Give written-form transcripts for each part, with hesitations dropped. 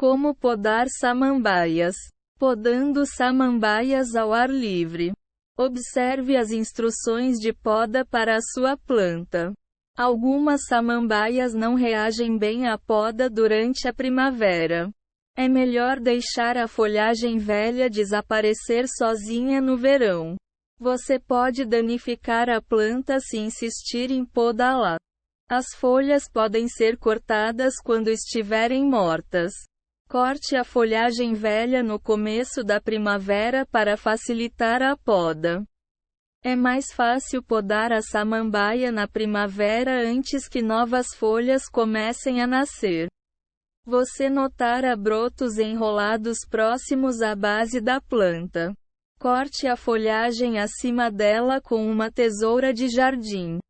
Como podar samambaias. Podando samambaias ao ar livre. Observe as instruções de poda para a sua planta. Algumas samambaias não reagem bem à poda durante a primavera. É melhor deixar a folhagem velha desaparecer sozinha no verão. Você pode danificar a planta se insistir em podá-la. As folhas podem ser cortadas quando estiverem mortas. Corte a folhagem velha no começo da primavera para facilitar a poda. É mais fácil podar a samambaia na primavera antes que novas folhas comecem a nascer. Você notará brotos enrolados próximos à base da planta. Corte a folhagem acima dela com uma tesoura de jardim.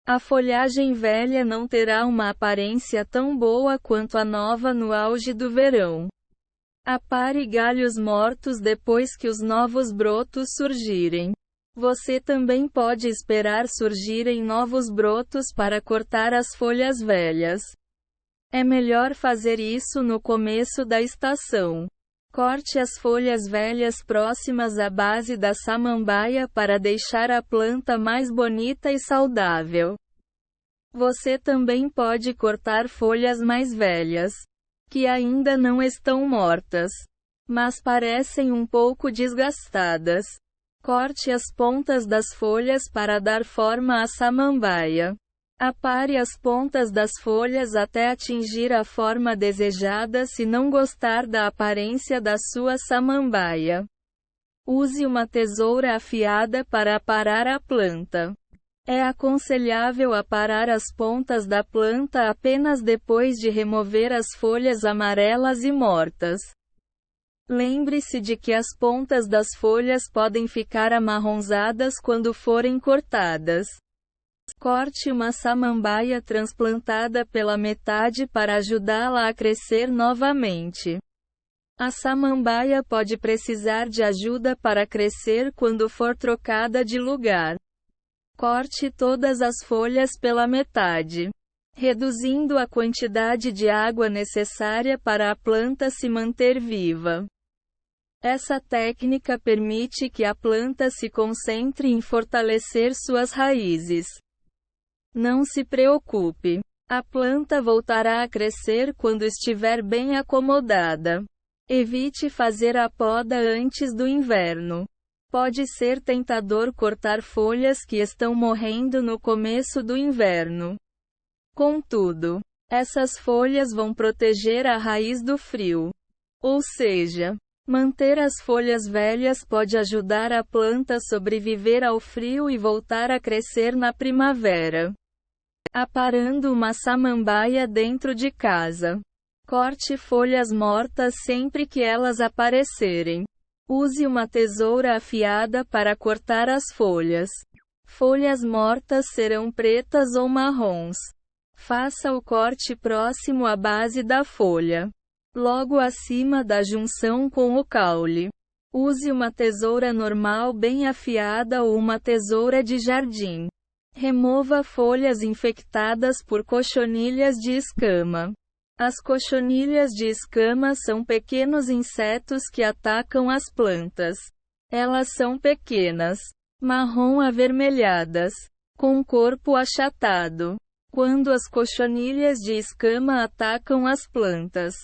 A folhagem velha não terá uma aparência tão boa quanto a nova no auge do verão. Apare galhos mortos depois que os novos brotos surgirem. Você também pode esperar surgirem novos brotos para cortar as folhas velhas. É melhor fazer isso no começo da estação. Corte as folhas velhas próximas à base da samambaia para deixar a planta mais bonita e saudável. Você também pode cortar folhas mais velhas, que ainda não estão mortas, mas parecem um pouco desgastadas. Corte as pontas das folhas para dar forma à samambaia. Apare as pontas das folhas até atingir a forma desejada se não gostar da aparência da sua samambaia. Use uma tesoura afiada para aparar a planta. É aconselhável aparar as pontas da planta apenas depois de remover as folhas amarelas e mortas. Lembre-se de que as pontas das folhas podem ficar amarronzadas quando forem cortadas. Corte uma samambaia transplantada pela metade para ajudá-la a crescer novamente. A samambaia pode precisar de ajuda para crescer quando for trocada de lugar. Corte todas as folhas pela metade, reduzindo a quantidade de água necessária para a planta se manter viva. Essa técnica permite que a planta se concentre em fortalecer suas raízes. Não se preocupe. A planta voltará a crescer quando estiver bem acomodada. Evite fazer a poda antes do inverno. Pode ser tentador cortar folhas que estão morrendo no começo do inverno. Contudo, essas folhas vão proteger a raiz do frio. Ou seja, manter as folhas velhas pode ajudar a planta a sobreviver ao frio e voltar a crescer na primavera. Aparando uma samambaia dentro de casa. Corte folhas mortas sempre que elas aparecerem. Use uma tesoura afiada para cortar as folhas. Folhas mortas serão pretas ou marrons. Faça o corte próximo à base da folha, logo acima da junção com o caule. Use uma tesoura normal bem afiada ou uma tesoura de jardim. Remova folhas infectadas por cochonilhas de escama. As cochonilhas de escama são pequenos insetos que atacam as plantas. Elas são pequenas, marrom avermelhadas, com corpo achatado. Quando as cochonilhas de escama atacam as plantas,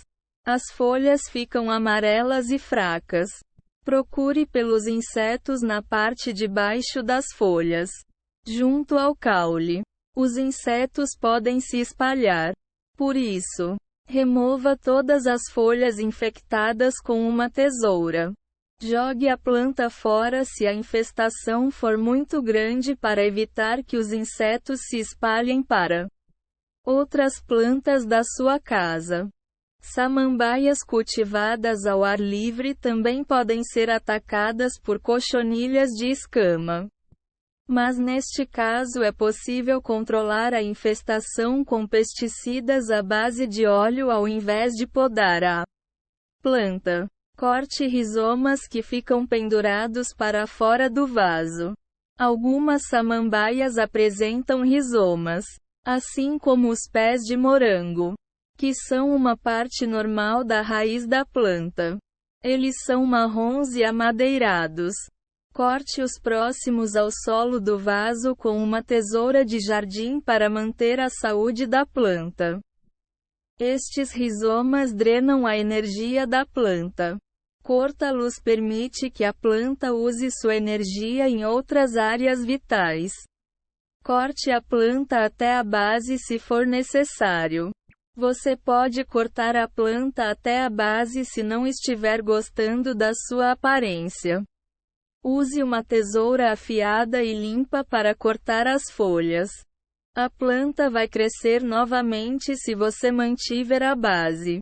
as folhas ficam amarelas e fracas. Procure pelos insetos na parte de baixo das folhas, junto ao caule. Os insetos podem se espalhar. Por isso, remova todas as folhas infectadas com uma tesoura. Jogue a planta fora se a infestação for muito grande para evitar que os insetos se espalhem para outras plantas da sua casa. Samambaias cultivadas ao ar livre também podem ser atacadas por cochonilhas de escama. Mas neste caso é possível controlar a infestação com pesticidas à base de óleo ao invés de podar a planta. Corte rizomas que ficam pendurados para fora do vaso. Algumas samambaias apresentam rizomas, assim como os pés de morango, que são uma parte normal da raiz da planta. Eles são marrons e amadeirados. Corte os próximos ao solo do vaso com uma tesoura de jardim para manter a saúde da planta. Estes rizomas drenam a energia da planta. Corta-los permite que a planta use sua energia em outras áreas vitais. Corte a planta até a base se for necessário. Você pode cortar a planta até a base se não estiver gostando da sua aparência. Use uma tesoura afiada e limpa para cortar as folhas. A planta vai crescer novamente se você mantiver a base.